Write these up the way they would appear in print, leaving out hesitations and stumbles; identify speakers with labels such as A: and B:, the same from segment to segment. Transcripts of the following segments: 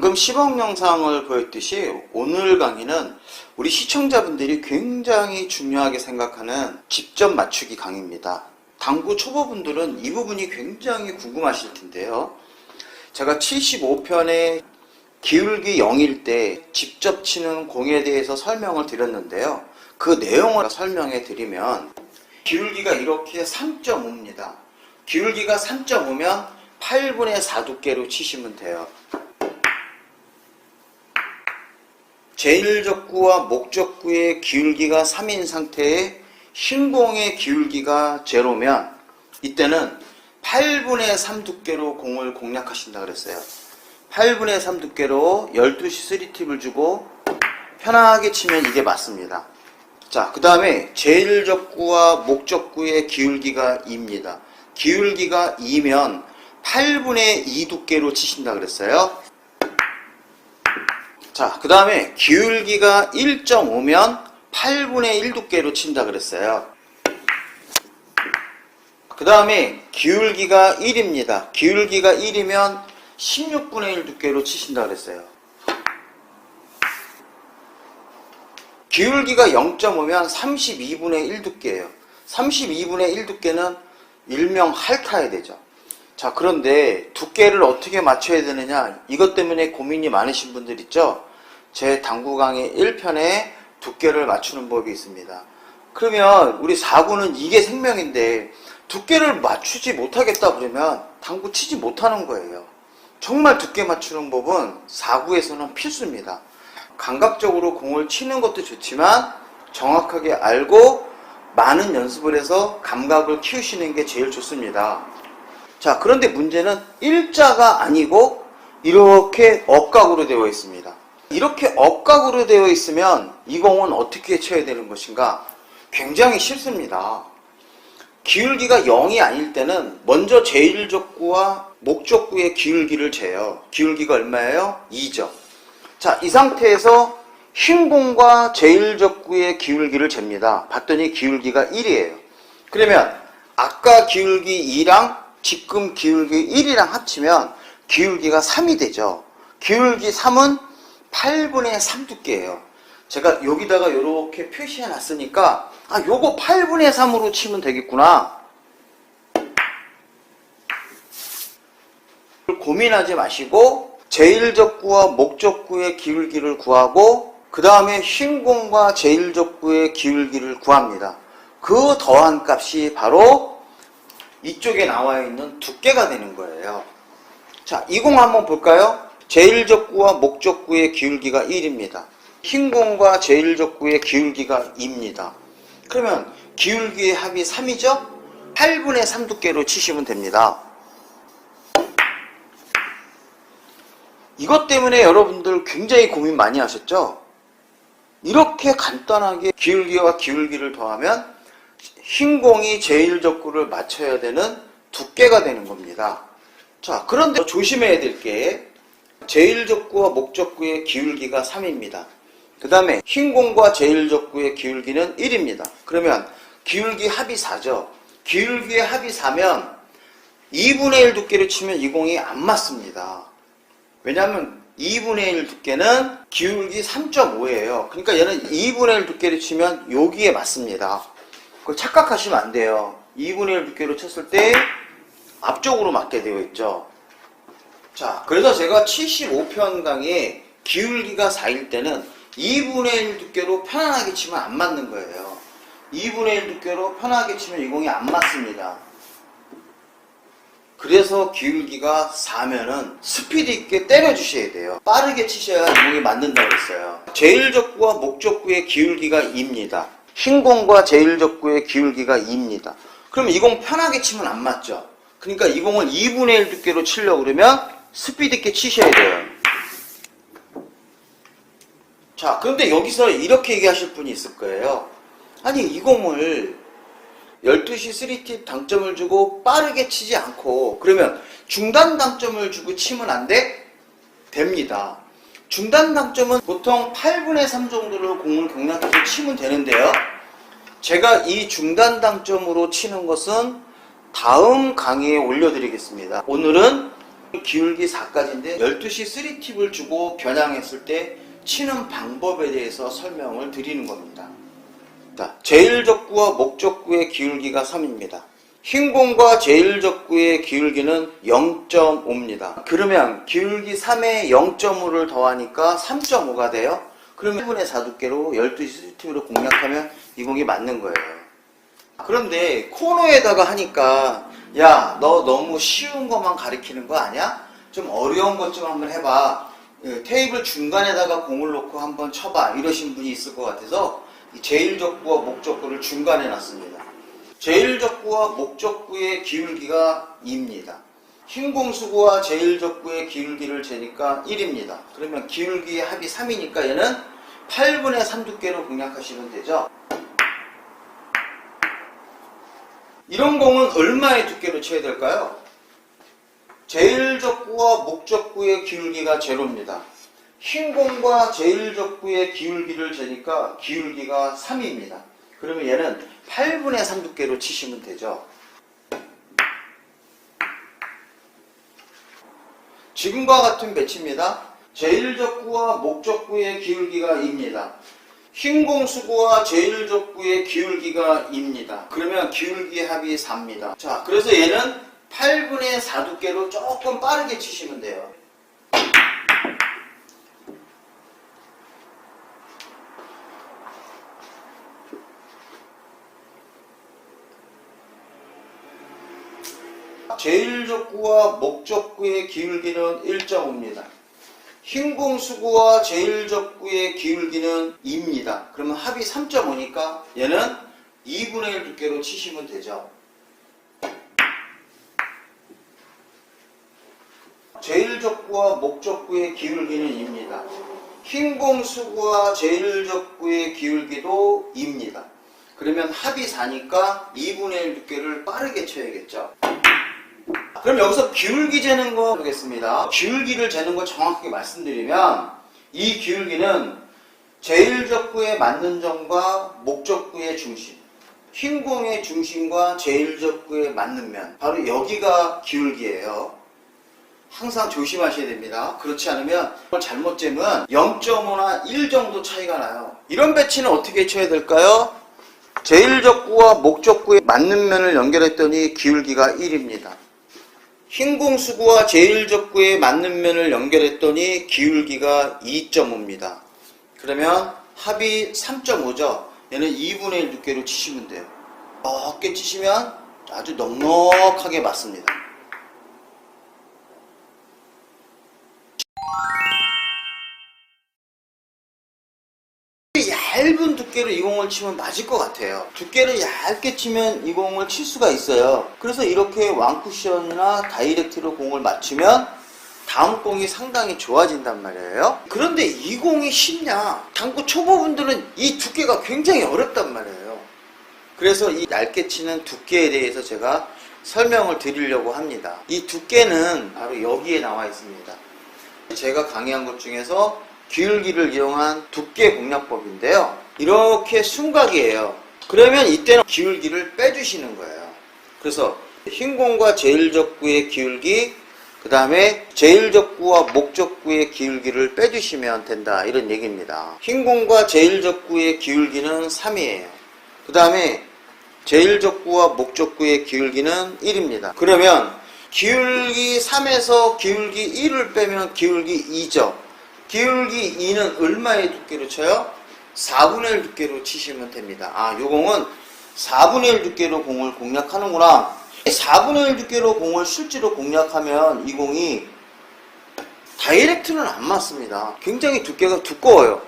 A: 방금 시범 영상을 보였듯이 오늘 강의는 우리 시청자분들이 굉장히 중요하게 생각하는 직접 맞추기 강의입니다. 당구 초보분들은 이 부분이 굉장히 궁금하실 텐데요. 제가 75편에 기울기 0일 때 직접 치는 공에 대해서 설명을 드렸는데요. 그 내용을 설명해 드리면 기울기가 이렇게 3.5입니다. 기울기가 3.5면 8분의 4 두께로 치시면 돼요. 제1적구와 목적구의 기울기가 3인 상태에 흰 공의 기울기가 제로면 이때는 8분의 3 두께로 공을 공략하신다 그랬어요. 8분의 3 두께로 12시 3팁을 주고 편하게 치면 이게 맞습니다. 자, 그 다음에 제1적구와 목적구의 기울기가 2입니다. 기울기가 2면 8분의 2 두께로 치신다 그랬어요. 자, 그 다음에 기울기가 1.5면 8분의 1 두께로 친다 그랬어요. 그 다음에 기울기가 1입니다. 기울기가 1이면 16분의 1 두께로 치신다 그랬어요. 기울기가 0.5면 32분의 1 두께예요. 32분의 1 두께는 일명 핥아야 되죠. 자, 그런데 두께를 어떻게 맞춰야 되느냐, 이것 때문에 고민이 많으신 분들 있죠. 제 당구 강의 1편에 두께를 맞추는 법이 있습니다. 그러면 우리 4구는 이게 생명인데 두께를 맞추지 못하겠다 그러면 당구 치지 못하는 거예요. 정말 두께 맞추는 법은 4구에서는 필수입니다. 감각적으로 공을 치는 것도 좋지만 정확하게 알고 많은 연습을 해서 감각을 키우시는 게 제일 좋습니다. 자, 그런데 문제는 일자가 아니고 이렇게 억각으로 되어 있습니다. 이렇게 억각으로 되어 있으면 이 공은 어떻게 쳐야 되는 것인가? 굉장히 쉽습니다. 기울기가 0이 아닐 때는 먼저 제1적구와 목적구의 기울기를 재요. 기울기가 얼마예요? 2죠. 자, 이 상태에서 흰 공과 제1적구의 기울기를 잽니다. 봤더니 기울기가 1이에요. 그러면 아까 기울기 2랑 지금 기울기 1이랑 합치면 기울기가 3이 되죠. 기울기 3은 8분의 3 두께예요. 제가 여기다가 이렇게 표시해 놨으니까 요거 8분의 3으로 치면 되겠구나. 고민하지 마시고 제1적구와 목적구의 기울기를 구하고 그 다음에 흰 공과 제1적구의 기울기를 구합니다. 그 더한 값이 바로 이쪽에 나와 있는 두께가 되는 거예요. 자, 이 공 한번 볼까요? 제1적구와 목적구의 기울기가 1입니다. 흰 공과 제1적구의 기울기가 2입니다. 그러면 기울기의 합이 3이죠? 8분의 3 두께로 치시면 됩니다. 이것 때문에 여러분들 굉장히 고민 많이 하셨죠? 이렇게 간단하게 기울기와 기울기를 더하면 흰 공이 제1적구를 맞춰야 되는 두께가 되는 겁니다. 자, 그런데 조심해야 될 게 제1적구와 목적구의 기울기가 3입니다. 그 다음에 흰 공과 제1적구의 기울기는 1입니다. 그러면 기울기 합이 4죠. 기울기의 합이 4면 2분의 1 두께를 치면 이 공이 안 맞습니다. 왜냐하면 2분의 1 두께는 기울기 3.5예요. 그러니까 얘는 2분의 1 두께를 치면 여기에 맞습니다. 그걸 착각하시면 안 돼요. 2분의 1 두께로 쳤을 때 앞쪽으로 맞게 되어 있죠. 자, 그래서 제가 75편 강의에 기울기가 4일 때는 2분의 1 두께로 편안하게 치면 안 맞는 거예요. 2분의 1 두께로 편하게 치면 이 공이 안 맞습니다. 그래서 기울기가 4면은 스피드 있게 때려주셔야 돼요. 빠르게 치셔야 이 공이 맞는다고 했어요. 제1적구와 목적구의 기울기가 2입니다. 흰 공과 제1적구의 기울기가 2입니다. 그럼 이 공 편하게 치면 안 맞죠. 그러니까 이 공을 2분의 1 두께로 치려고 그러면 스피드 있게 치셔야 돼요. 자, 그런데 여기서 이렇게 얘기하실 분이 있을 거예요. 아니, 이 공을 12시 3팁 당점을 주고 빠르게 치지 않고 그러면 중단 당점을 주고 치면 안 돼? 됩니다. 중단 당점은 보통 8분의 3 정도로 공을 공략해서 치면 되는데요. 제가 이 중단 당점으로 치는 것은 다음 강의에 올려드리겠습니다. 오늘은 기울기 4까지인데 12시 3팁을 주고 겨냥했을 때 치는 방법에 대해서 설명을 드리는 겁니다. 자, 제일적구와 목적구의 기울기가 3입니다. 흰 공과 제일적구의 기울기는 0.5입니다. 그러면 기울기 3에 0.5를 더하니까 3.5가 돼요. 그러면 1분의 4 두께로 12시 3팁으로 공략하면 이 공이 맞는 거예요. 그런데 코너에다가 하니까 야, 너 너무 쉬운 것만 가리키는 거 아니야? 좀 어려운 것 좀 한번 해봐. 테이블 중간에다가 공을 놓고 한번 쳐봐. 이러신 분이 있을 것 같아서 제일적구와 목적구를 중간에 놨습니다. 제일적구와 목적구의 기울기가 2입니다. 흰 공수구와 제일적구의 기울기를 재니까 1입니다. 그러면 기울기의 합이 3이니까 얘는 8분의 3 두께로 공략하시면 되죠. 이런 공은 얼마의 두께로 쳐야 될까요? 제일적구와 목적구의 기울기가 제로입니다. 흰 공과 제일적구의 기울기를 재니까 기울기가 3입니다. 그러면 얘는 8분의 3 두께로 치시면 되죠. 지금과 같은 배치입니다. 제일적구와 목적구의 기울기가 2입니다. 흰 공수구와 제일적구의 기울기가 2입니다. 그러면 기울기의 합이 4입니다. 자, 그래서 얘는 8분의 4 두께로 조금 빠르게 치시면 돼요. 제일적구와 목적구의 기울기는 1.5입니다. 흰 공수구와 제일적구의 기울기는 2입니다. 그러면 합이 3.5니까 얘는 2분의 1 두께로 치시면 되죠. 제일적구와 목적구의 기울기는 2입니다. 흰 공수구와 제일적구의 기울기도 2입니다. 그러면 합이 4니까 2분의 1 두께를 빠르게 쳐야겠죠. 그럼 여기서 기울기 재는 거 보겠습니다. 기울기를 재는 거 정확하게 말씀드리면 이 기울기는 제일적구의 맞는 점과 목적구의 중심, 흰 공의 중심과 제일적구의 맞는 면, 바로 여기가 기울기예요. 항상 조심하셔야 됩니다. 그렇지 않으면 잘못 재면 0.5나 1 정도 차이가 나요. 이런 배치는 어떻게 쳐야 될까요? 제일적구와 목적구의 맞는 면을 연결했더니 기울기가 1입니다. 흰 공수구와 제일적구의 맞는 면을 연결했더니 기울기가 2.5입니다. 그러면 합이 3.5죠. 얘는 2분의 1 두께로 치시면 돼요. 어깨 치시면 아주 넉넉하게 맞습니다. 얇은 두께로 이 공을 치면 맞을 것 같아요. 두께를 얇게 치면 이 공을 칠 수가 있어요. 그래서 이렇게 왕쿠션이나 다이렉트로 공을 맞추면 다음 공이 상당히 좋아진단 말이에요. 그런데 이 공이 쉽냐? 당구 초보분들은 이 두께가 굉장히 어렵단 말이에요. 그래서 이 얇게 치는 두께에 대해서 제가 설명을 드리려고 합니다. 이 두께는 바로 여기에 나와 있습니다. 제가 강의한 것 중에서 기울기를 이용한 두께 공략법인데요. 이렇게 순각이에요. 그러면 이때는 기울기를 빼주시는 거예요. 그래서 흰 공과 제일적구의 기울기, 그 다음에 제일적구와 목적구의 기울기를 빼주시면 된다, 이런 얘기입니다. 흰 공과 제일적구의 기울기는 3이에요. 그 다음에 제일적구와 목적구의 기울기는 1입니다. 그러면 기울기 3에서 기울기 1을 빼면 기울기 2죠. 기울기 2는 얼마의 두께로 쳐요? 4분의 1 두께로 치시면 됩니다. 아, 요 공은 4분의 1 두께로 공을 공략하는구나. 4분의 1 두께로 공을 실제로 공략하면 이 공이 다이렉트는 안 맞습니다. 굉장히 두께가 두꺼워요.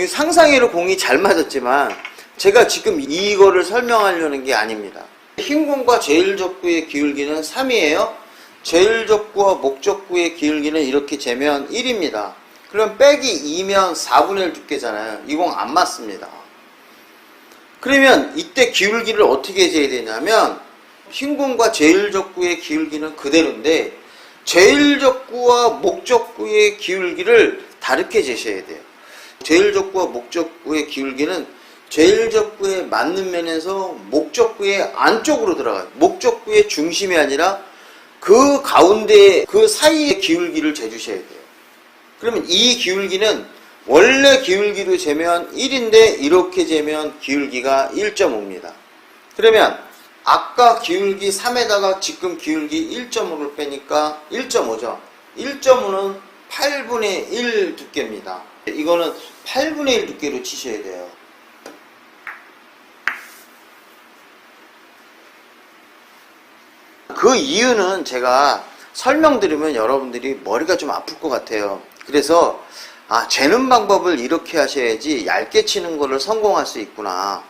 A: 상상외로 공이 잘 맞았지만 제가 지금 이거를 설명하려는 게 아닙니다. 흰 공과 제일적구의 기울기는 3이에요. 제일적구와 목적구의 기울기는 이렇게 재면 1입니다. 그럼 빼기 2면 4분의 1 두께잖아요. 이 공 안 맞습니다. 그러면 이때 기울기를 어떻게 재야 되냐면 흰 공과 제일적구의 기울기는 그대로인데 제일적구와 목적구의 기울기를 다르게 재셔야 돼요. 제일적구와 목적구의 기울기는 제일적구에 맞는 면에서 목적구의 안쪽으로 들어가요. 목적구의 중심이 아니라 그 가운데 그 사이에 기울기를 재주셔야 돼요. 그러면 이 기울기는 원래 기울기로 재면 1인데 이렇게 재면 기울기가 1.5입니다. 그러면 아까 기울기 3에다가 지금 기울기 1.5를 빼니까 1.5죠. 1.5는 8분의 1 두께입니다. 이거는 8분의 1 두께로 치셔야 돼요. 그 이유는 제가 설명드리면 여러분들이 머리가 좀 아플 것 같아요. 그래서 재는 방법을 이렇게 하셔야지 얇게 치는 거를 성공할 수 있구나.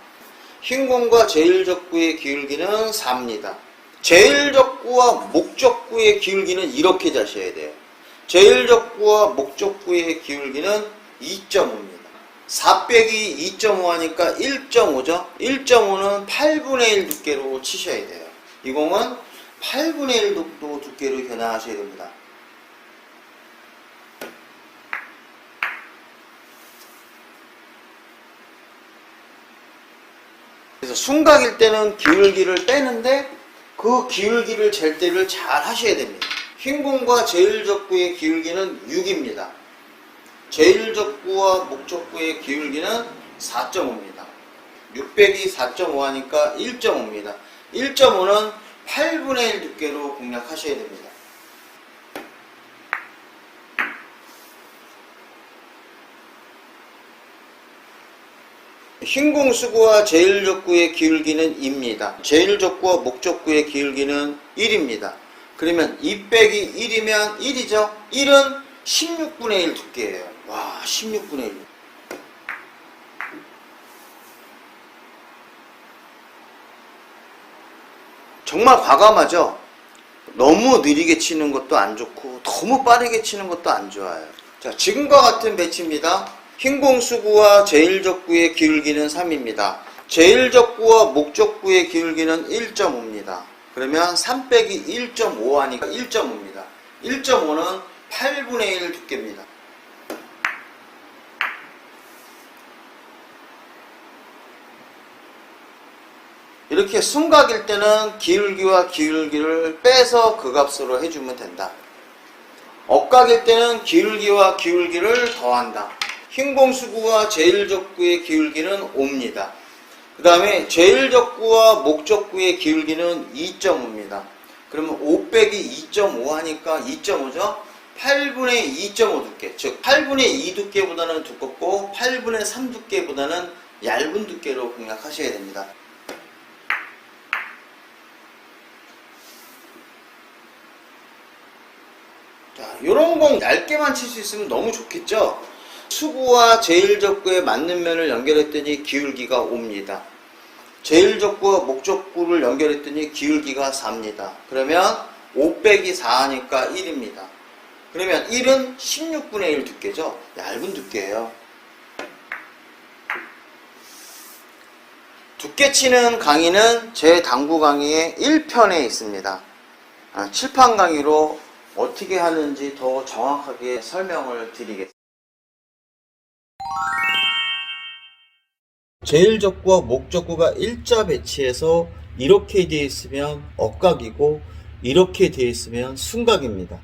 A: 흰 공과 제일적구의 기울기는 4입니다. 제일적구와 목적구의 기울기는 이렇게 자셔야 돼요. 제일적구와 목적구의 기울기는 2.5입니다. 4 빼기 2.5 하니까 1.5죠. 1.5는 8분의 1 두께로 치셔야 돼요. 이 공은 8분의 1 정도 두께로 변화하셔야 됩니다. 그래서 순각일 때는 기울기를 빼는데 그 기울기를 잴 때를 잘 하셔야 됩니다. 흰 공과 제일적구의 기울기는 6입니다. 제일적구와 목적구의 기울기는 4.5입니다. 6 빼기 4.5 하니까 1.5입니다. 1.5는 8분의 1 두께로 공략하셔야 됩니다. 흰공 수구와 제일적구의 기울기는 2입니다. 제일적구와 목적구의 기울기는 1입니다. 그러면 2 빼기 1이면 1이죠? 1은 16분의 1 두께예요. 와, 16분의 1. 정말 과감하죠? 너무 느리게 치는 것도 안 좋고 너무 빠르게 치는 것도 안 좋아요. 자, 지금과 같은 배치입니다. 흰공 수구와 제일적구의 기울기는 3입니다. 제일적구와 목적구의 기울기는 1.5입니다. 그러면 3 빼기 1.5 하니까 1.5입니다. 1.5는 8분의 1 두께입니다. 이렇게 순각일 때는 기울기와 기울기를 빼서 그 값으로 해주면 된다. 억각일 때는 기울기와 기울기를 더한다. 흰공 수구와 제일적구의 기울기는 5입니다. 그 다음에 제일적구와 목적구의 기울기는 2.5입니다. 그러면 5 빼기 2.5 하니까 2.5죠? 8분의 2.5 두께, 즉 8분의 2 두께보다는 두껍고 8분의 3 두께보다는 얇은 두께로 공략하셔야 됩니다. 자, 요런 공 얇게만 칠 수 있으면 너무 좋겠죠? 수구와 제일적구에 맞는 면을 연결했더니 기울기가 5입니다. 제일적구와 목적구를 연결했더니 기울기가 4입니다. 그러면 5 빼기 4 하니까 1입니다. 그러면 1은 16분의 1 두께죠? 얇은 두께예요. 두께 치는 강의는 제 당구 강의의 1편에 있습니다. 칠판 강의로 어떻게 하는지 더 정확하게 설명을 드리겠습니다. 제일적구와 목적구가 일자 배치해서 이렇게 되어 있으면 억각이고 이렇게 되어 있으면 순각입니다.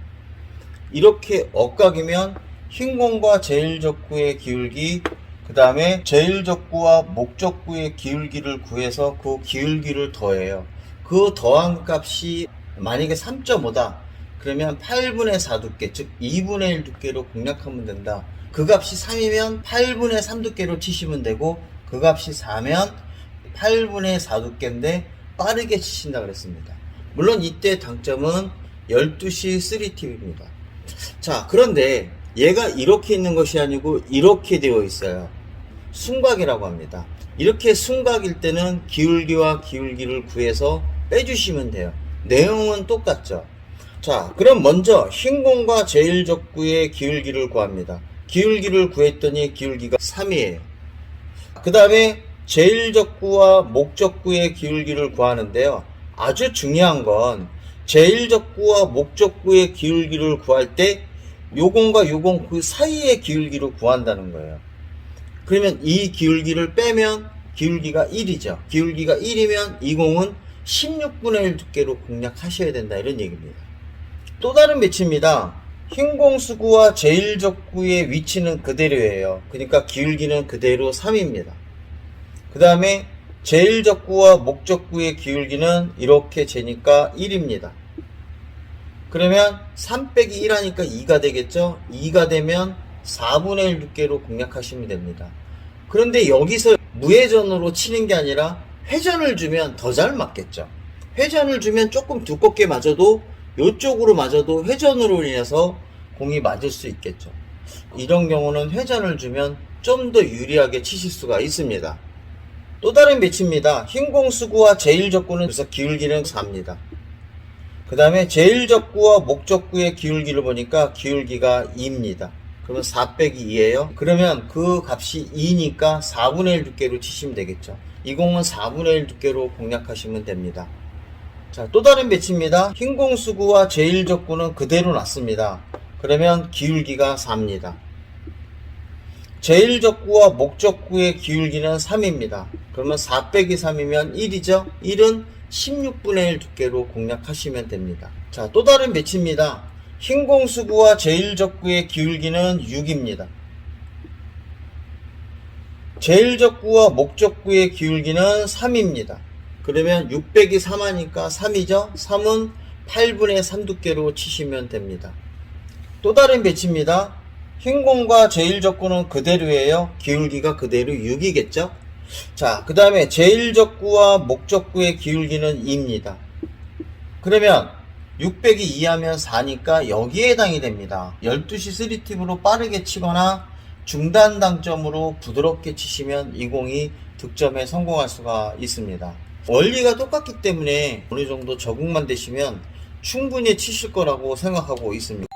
A: 이렇게 억각이면 흰공과 제일적구의 기울기, 그 다음에 제일적구와 목적구의 기울기를 구해서 그 기울기를 더해요. 그 더한 값이 만약에 3.5다 그러면 8분의 4 두께, 즉 2분의 1 두께로 공략하면 된다. 그 값이 3이면 8분의 3 두께로 치시면 되고 그 값이 4면 8분의 4 두께인데 빠르게 치신다 그랬습니다. 물론 이때 당점은 12시 3팁입니다. 자, 그런데 얘가 이렇게 있는 것이 아니고 이렇게 되어 있어요. 순각이라고 합니다. 이렇게 순각일 때는 기울기와 기울기를 구해서 빼주시면 돼요. 내용은 똑같죠. 자, 그럼 먼저 흰공과 제일적구의 기울기를 구합니다. 기울기를 구했더니 기울기가 3이에요. 그 다음에 제일적구와 목적구의 기울기를 구하는데요. 아주 중요한 건 제일적구와 목적구의 기울기를 구할 때 요공과 요공 그 사이의 기울기를 구한다는 거예요. 그러면 이 기울기를 빼면 기울기가 1이죠. 기울기가 1이면 이 공은 16분의 1 두께로 공략하셔야 된다 이런 얘기입니다. 또 다른 배치입니다. 흰공 수구와 제1적구의 위치는 그대로예요. 그러니까 기울기는 그대로 3입니다. 그 다음에 제1적구와 목적구의 기울기는 이렇게 재니까 1입니다. 그러면 3 빼기 1 하니까 2가 되겠죠? 2가 되면 4분의 1 두께로 공략하시면 됩니다. 그런데 여기서 무회전으로 치는 게 아니라 회전을 주면 더 잘 맞겠죠? 회전을 주면 조금 두껍게 맞아도 이쪽으로 맞아도 회전으로 인해서 공이 맞을 수 있겠죠. 이런 경우는 회전을 주면 좀 더 유리하게 치실 수가 있습니다. 또 다른 배치입니다. 흰공 수구와 제1적구는 그래서 기울기는 4입니다. 그 다음에 제1적구와 목적구의 기울기를 보니까 기울기가 2입니다. 그러면 4 빼기 2예요. 그러면 그 값이 2니까 4분의 1 두께로 치시면 되겠죠. 이 공은 4분의 1 두께로 공략하시면 됩니다. 자, 또 다른 배치입니다. 흰공 수구와 제1적구는 그대로 놨습니다. 그러면 기울기가 4입니다. 제1적구와 목적구의 기울기는 3입니다. 그러면 4 빼기 3이면 1이죠. 1은 16분의 1 두께로 공략하시면 됩니다. 자, 또 다른 배치입니다. 흰공 수구와 제1적구의 기울기는 6입니다. 제1적구와 목적구의 기울기는 3입니다. 그러면 6 빼기 3 하니까 3이죠. 3은 8분의 3 두께로 치시면 됩니다. 또 다른 배치입니다. 흰공과 제1적구는 그대로예요. 기울기가 그대로 6이겠죠. 자, 그 다음에 제1적구와 목적구의 기울기는 2입니다. 그러면 6 빼기 2 하면 4니까 여기에 해당이 됩니다. 12시 3팁으로 빠르게 치거나 중단 당점으로 부드럽게 치시면 이 공이 득점에 성공할 수가 있습니다. 원리가 똑같기 때문에 어느 정도 적응만 되시면 충분히 치실 거라고 생각하고 있습니다.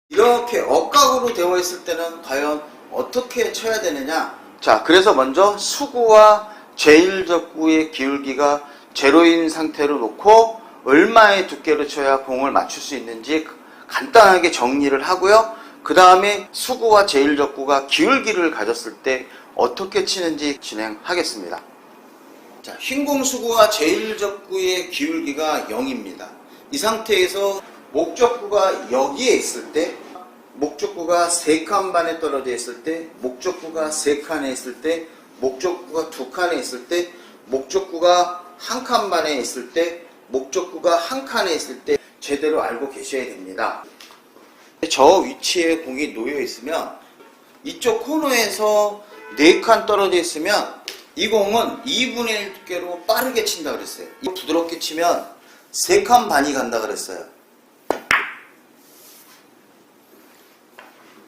A: 이렇게 억각으로 되어 있을 때는 과연 어떻게 쳐야 되느냐? 자, 그래서 먼저 수구와 제1적구의 기울기가 제로인 상태로 놓고 얼마의 두께로 쳐야 공을 맞출 수 있는지 간단하게 정리를 하고요. 그 다음에 수구와 제1적구가 기울기를 가졌을 때 어떻게 치는지 진행하겠습니다. 자, 흰공 수구와 제1적구의 기울기가 0입니다. 이 상태에서 목적구가 여기에 있을 때, 목적구가 3칸 반에 떨어져 있을 때, 목적구가 3칸에 있을 때, 목적구가 2칸에 있을 때, 목적구가 1칸 반에 있을 때, 목적구가 1칸에 있을 때 제대로 알고 계셔야 됩니다. 저 위치에 공이 놓여 있으면 이쪽 코너에서 4칸 떨어져 있으면 이 공은 2분의 1 두께로 빠르게 친다 그랬어요. 부드럽게 치면 3칸 반이 간다 그랬어요.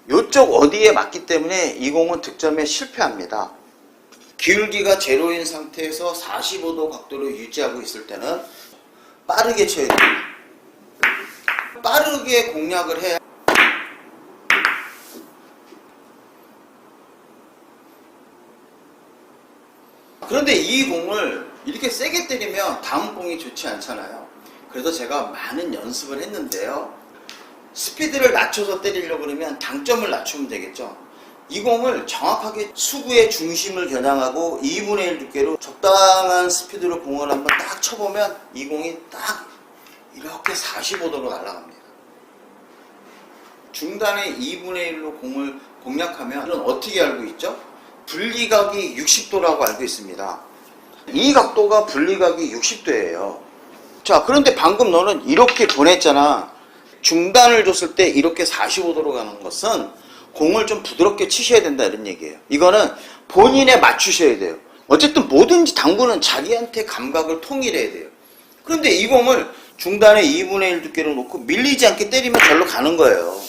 A: 요쪽 어디에 맞기 때문에 이 공은 득점에 실패합니다. 기울기가 제로인 상태에서 45도 각도로 유지하고 있을 때는 빠르게 쳐야 됩니다. 빠르게 공략을 해야 그런데 이 공을 이렇게 세게 때리면 다음 공이 좋지 않잖아요. 그래서 제가 많은 연습을 했는데요. 스피드를 낮춰서 때리려고 그러면 당점을 낮추면 되겠죠. 이 공을 정확하게 수구의 중심을 겨냥하고 2분의 1 두께로 적당한 스피드로 공을 한번 딱 쳐보면 이 공이 딱 이렇게 45도로 날아갑니다. 중단에 2분의 1로 공을 공략하면 이건 어떻게 알고 있죠? 분리각이 60도라고 알고 있습니다. 이 각도가 분리각이 60도예요. 자, 그런데 방금 너는 이렇게 보냈잖아. 중단을 줬을 때 이렇게 45도로 가는 것은 공을 좀 부드럽게 치셔야 된다 이런 얘기예요. 이거는 본인에 맞추셔야 돼요. 어쨌든 뭐든지 당구는 자기한테 감각을 통일해야 돼요. 그런데 이 공을 중단에 2분의 1 두께로 놓고 밀리지 않게 때리면 절로 가는 거예요.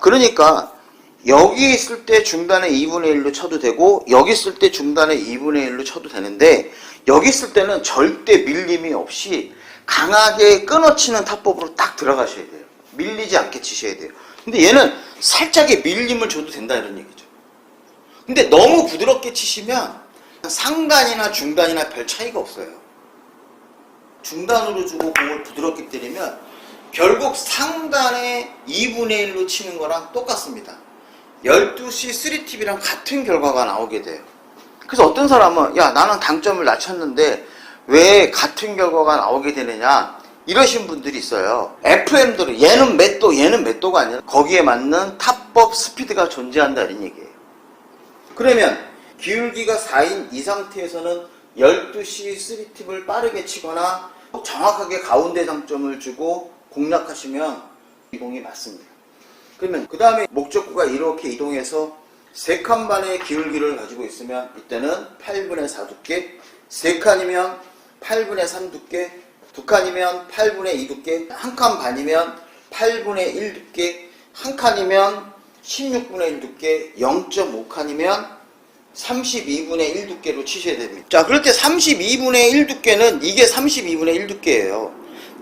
A: 그러니까 여기 있을 때 중단에 2분의 1로 쳐도 되고 여기 있을 때 중단에 2분의 1로 쳐도 되는데 여기 있을 때는 절대 밀림이 없이 강하게 끊어치는 타법으로 딱 들어가셔야 돼요. 밀리지 않게 치셔야 돼요. 근데 얘는 살짝의 밀림을 줘도 된다 이런 얘기죠. 근데 너무 부드럽게 치시면 상단이나 중단이나 별 차이가 없어요. 중단으로 주고 공을 부드럽게 때리면 결국 상단에 2분의 1로 치는 거랑 똑같습니다. 12시 3팁이랑 같은 결과가 나오게 돼요. 그래서 어떤 사람은 야 나는 당점을 낮췄는데 왜 같은 결과가 나오게 되느냐 이러신 분들이 있어요. FM들은 얘는 몇 도 얘는 몇 도가 아니라 거기에 맞는 탑법 스피드가 존재한다는 얘기예요. 그러면 기울기가 4인 이 상태에서는 12시 3팁을 빠르게 치거나 정확하게 가운데 장점을 주고 공략하시면 이동이 맞습니다. 그러면 그 다음에 목적구가 이렇게 이동해서 3칸 반의 기울기를 가지고 있으면 이때는 8분의 4 두께, 3칸이면 8분의 3 두께, 2칸이면 8분의 2 두께, 1칸 반이면 8분의 1 두께, 1칸이면 16분의 1 두께, 0.5칸이면 32분의 1 두께로 치셔야 됩니다. 자, 그럴 때 32분의 1 두께는 이게 32분의 1 두께예요.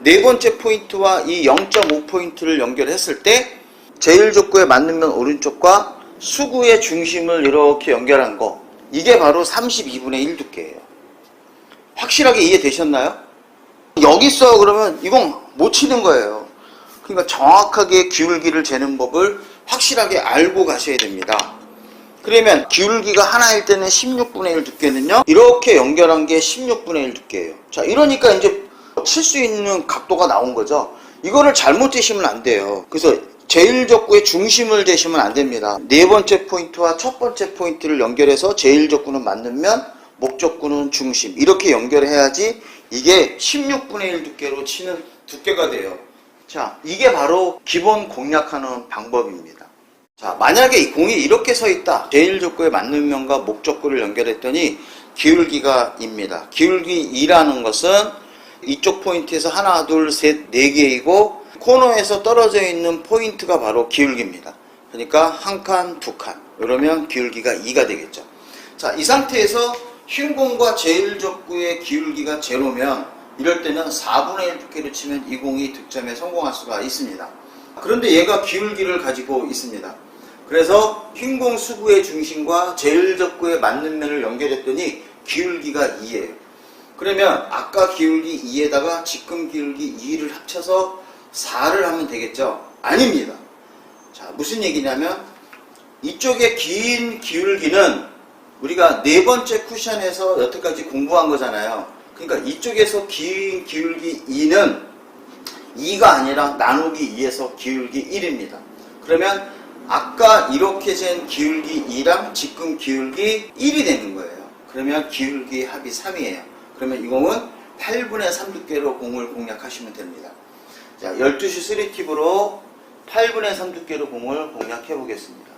A: 네 번째 포인트와 이 0.5 포인트를 연결했을 때 제일족구에 맞는 면 오른쪽과 수구의 중심을 이렇게 연결한 거, 이게 바로 32분의 1 두께예요. 확실하게 이해되셨나요? 여기서 그러면 이건 못 치는 거예요. 그러니까 정확하게 기울기를 재는 법을 확실하게 알고 가셔야 됩니다. 그러면 기울기가 하나일 때는 16분의 1 두께는요, 이렇게 연결한 게 16분의 1 두께예요. 자, 이러니까 이제 칠 수 있는 각도가 나온 거죠. 이거를 잘못 재시면 안 돼요. 그래서 제일적구의 중심을 재시면 안 됩니다. 네 번째 포인트와 첫 번째 포인트를 연결해서 제일적구는 맞는 면, 목적구는 중심, 이렇게 연결해야지 이게 16분의 1 두께로 치는 두께가 돼요. 자, 이게 바로 기본 공략하는 방법입니다. 자, 만약에 이 공이 이렇게 서 있다. 제일적구에 맞는 면과 목적구를 연결했더니 기울기가 입니다. 기울기 2라는 것은 이쪽 포인트에서 하나, 둘, 셋, 네 개이고 코너에서 떨어져 있는 포인트가 바로 기울기입니다. 그러니까 한 칸, 두 칸. 이러면 기울기가 2가 되겠죠. 자, 이 상태에서 흰 공과 제일적구의 기울기가 제로면 이럴 때는 4분의 1 두께로 치면 이 공이 득점에 성공할 수가 있습니다. 그런데 얘가 기울기를 가지고 있습니다. 그래서 흰 공 수구의 중심과 제일적구의 맞는 면을 연결했더니 기울기가 2예요. 그러면 아까 기울기 2에다가 지금 기울기 2를 합쳐서 4를 하면 되겠죠? 아닙니다. 자, 무슨 얘기냐면 이쪽에 긴 기울기는 우리가 네 번째 쿠션에서 여태까지 공부한 거잖아요. 그러니까 이쪽에서 긴 기울기 2는 2가 아니라 나누기 2에서 기울기 1입니다. 그러면 아까 이렇게 잰 기울기 2랑 지금 기울기 1이 되는 거예요. 그러면 기울기 합이 3이에요. 그러면 이 공은 8분의 3 두께로 공을 공략하시면 됩니다. 자, 12시 3팁으로 8분의 3 두께로 공을 공략해 보겠습니다.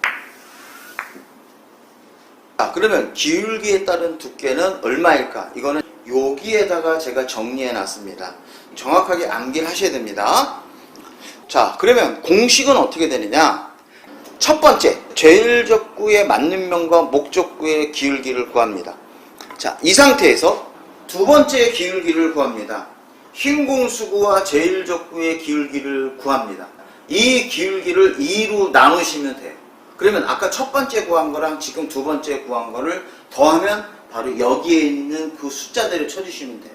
A: 자, 그러면 기울기에 따른 두께는 얼마일까? 이거는 여기에다가 제가 정리해 놨습니다. 정확하게 암기를 하셔야 됩니다. 자, 그러면 공식은 어떻게 되느냐? 첫 번째, 제일적구에 맞는 면과 목적구의 기울기를 구합니다. 자, 이 상태에서 두 번째 기울기를 구합니다. 흰 공수구와 제일적구의 기울기를 구합니다. 이 기울기를 2로 나누시면 돼요. 그러면 아까 첫 번째 구한 거랑 지금 두 번째 구한 거를 더하면 바로 여기에 있는 그 숫자대로 쳐주시면 돼요.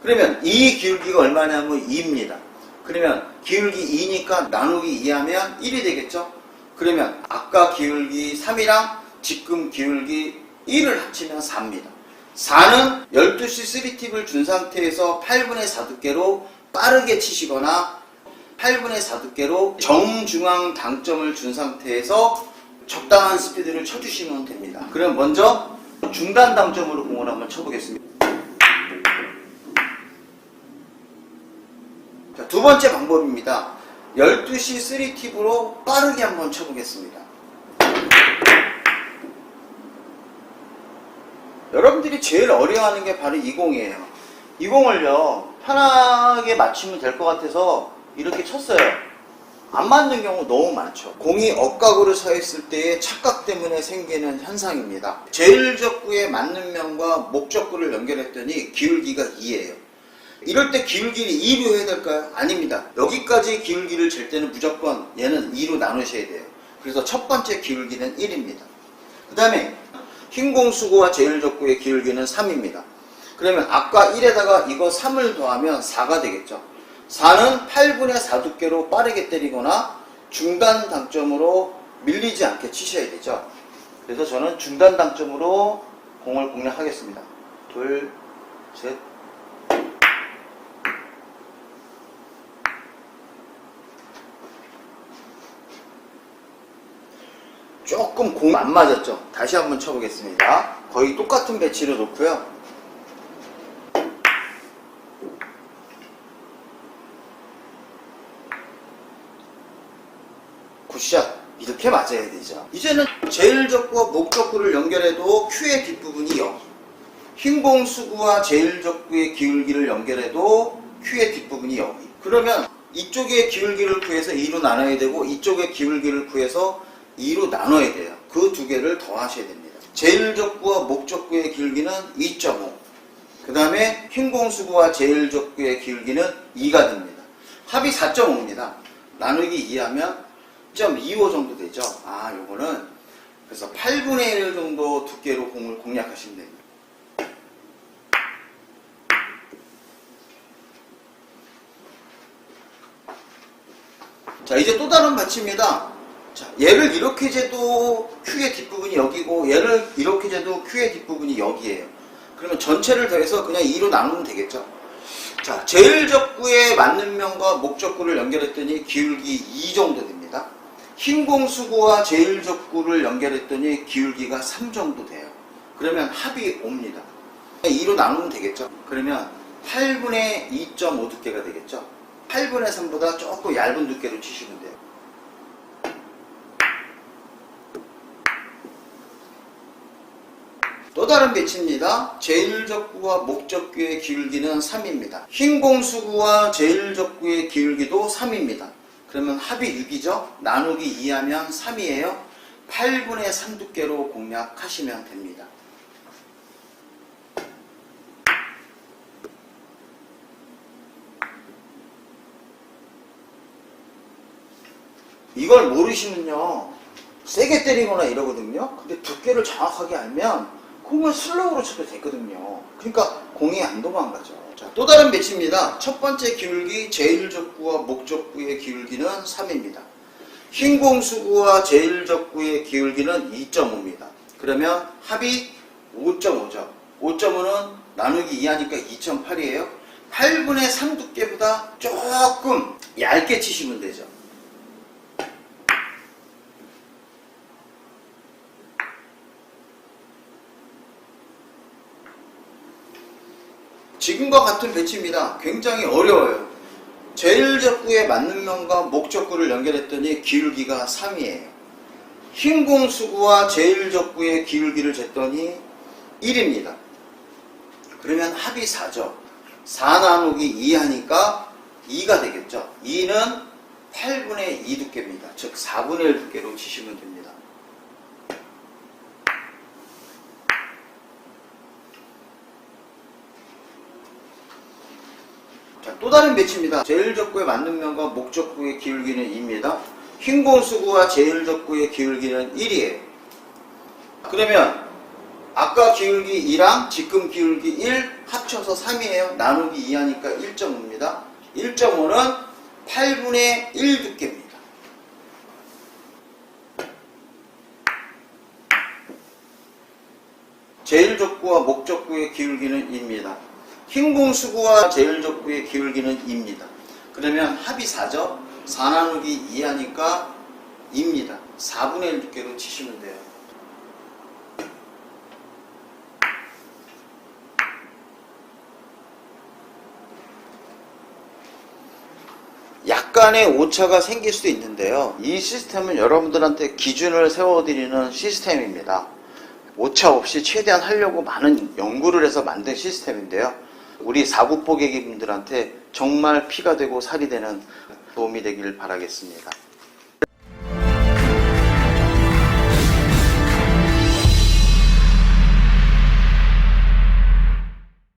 A: 그러면 이 기울기가 얼마냐면 2입니다. 그러면 기울기 2니까 나누기 2하면 1이 되겠죠? 그러면 아까 기울기 3이랑 지금 기울기 1을 합치면 4입니다. 4는 12시 3팁을 준 상태에서 8분의 4 두께로 빠르게 치시거나 8분의 4 두께로 정중앙 당점을 준 상태에서 적당한 스피드를 쳐주시면 됩니다. 그럼 먼저 중단 당점으로 공을 한번 쳐보겠습니다. 자, 두 번째 방법입니다. 12시 3팁으로 빠르게 한번 쳐보겠습니다. 여러분들이 제일 어려워하는 게 바로 이 공이에요. 이 공을요, 편하게 맞추면 될 것 같아서 이렇게 쳤어요. 안 맞는 경우 너무 많죠. 공이 억각으로 서 있을 때의 착각 때문에 생기는 현상입니다. 제일적구에 맞는 면과 목적구를 연결했더니 기울기가 2예요. 이럴 때 기울기를 2로 해야 될까요? 아닙니다. 여기까지 기울기를 잴 때는 무조건 얘는 2로 나누셔야 돼요. 그래서 첫 번째 기울기는 1입니다. 그 다음에 흰 공수구와 제일적구의 기울기는 3입니다. 그러면 아까 1에다가 이거 3을 더하면 4가 되겠죠. 4는 8분의 4 두께로 빠르게 때리거나 중단 당점으로 밀리지 않게 치셔야 되죠. 그래서 저는 중단 당점으로 공을 공략하겠습니다. 둘, 셋, 조금 공 안 맞았죠? 다시 한번 쳐보겠습니다. 거의 똑같은 배치를 놓고요. 굿샷. 이렇게 맞아야 되죠. 이제는 제일적구와 목적구를 연결해도 Q의 뒷부분이 여기, 흰공수구와 제일적구의 기울기를 연결해도 Q의 뒷부분이 여기. 그러면 이쪽의 기울기를 구해서 2로 나눠야 되고 이쪽의 기울기를 구해서 2로 나눠야 돼요. 그 두 개를 더하셔야 됩니다. 제일적구와 목적구의 기울기는 2.5, 그 다음에 흰공수구와 제일적구의 기울기는 2가 됩니다. 합이 4.5입니다. 나누기 2하면 0.25 정도 되죠. 요거는 그래서 8분의 1 정도 두께로 공을 공략하시면 됩니다. 자, 이제 또 다른 받침입니다. 자, 얘를 이렇게 재도 Q의 뒷부분이 여기고 얘를 이렇게 재도 Q의 뒷부분이 여기에요. 그러면 전체를 더해서 그냥 2로 나누면 되겠죠. 자, 제일적구의 맞는 면과 목적구를 연결했더니 기울기 2 정도 됩니다. 흰공수구와 제일적구를 연결했더니 기울기가 3 정도 돼요. 그러면 합이 5입니다. 2로 나누면 되겠죠. 그러면 8분의 2.5 두께가 되겠죠. 8분의 3보다 조금 얇은 두께로 치시면 돼요. 또 다른 배치입니다. 제일적구와 목적구의 기울기는 3입니다. 흰공수구와 제일적구의 기울기도 3입니다. 그러면 합이 6이죠. 나누기 2하면 3이에요. 8분의 3 두께로 공략하시면 됩니다. 이걸 모르시면요, 세게 때리거나 이러거든요. 근데 두께를 정확하게 알면 공을 슬로우로 쳐도 되거든요. 그러니까 공이 안 도망가죠. 자, 또 다른 배치입니다. 첫 번째 기울기 제일적구와 목적구의 기울기는 3입니다. 흰공수구와 제일적구의 기울기는 2.5입니다. 그러면 합이 5.5죠. 5.5는 나누기 2하니까 2.8이에요. 8분의 3 두께보다 조금 얇게 치시면 되죠. 지금과 같은 배치입니다. 굉장히 어려워요. 제일적구의 맞는 면과 목적구를 연결했더니 기울기가 3이에요. 흰공수구와 제일적구의 기울기를 쟀더니 1입니다. 그러면 합이 4죠. 4 나누기 2 하니까 2가 되겠죠. 2는 8분의 2 두께입니다. 즉 4분의 1 두께로 치시면 됩니다. 자, 또 다른 배치입니다. 제일적구의 맞는 면과 목적구의 기울기는 2입니다. 흰공수구와 제일적구의 기울기는 1이에요. 그러면 아까 기울기 2랑 지금 기울기 1 합쳐서 3이에요. 나누기 2 하니까 1.5입니다. 1.5는 8분의 1 두께입니다. 제일적구와 목적구의 기울기는 2입니다. 흰공수구와 제일적구의 기울기는 2입니다. 그러면 합이 4죠. 4 나누기 2 하니까 2입니다. 4분의 1 두께로 치시면 돼요. 약간의 오차가 생길 수도 있는데요. 이 시스템은 여러분들한테 기준을 세워드리는 시스템입니다. 오차 없이 최대한 하려고 많은 연구를 해서 만든 시스템인데요. 우리 사구포개기 분들한테 정말 피가 되고 살이 되는 도움이 되길 바라겠습니다.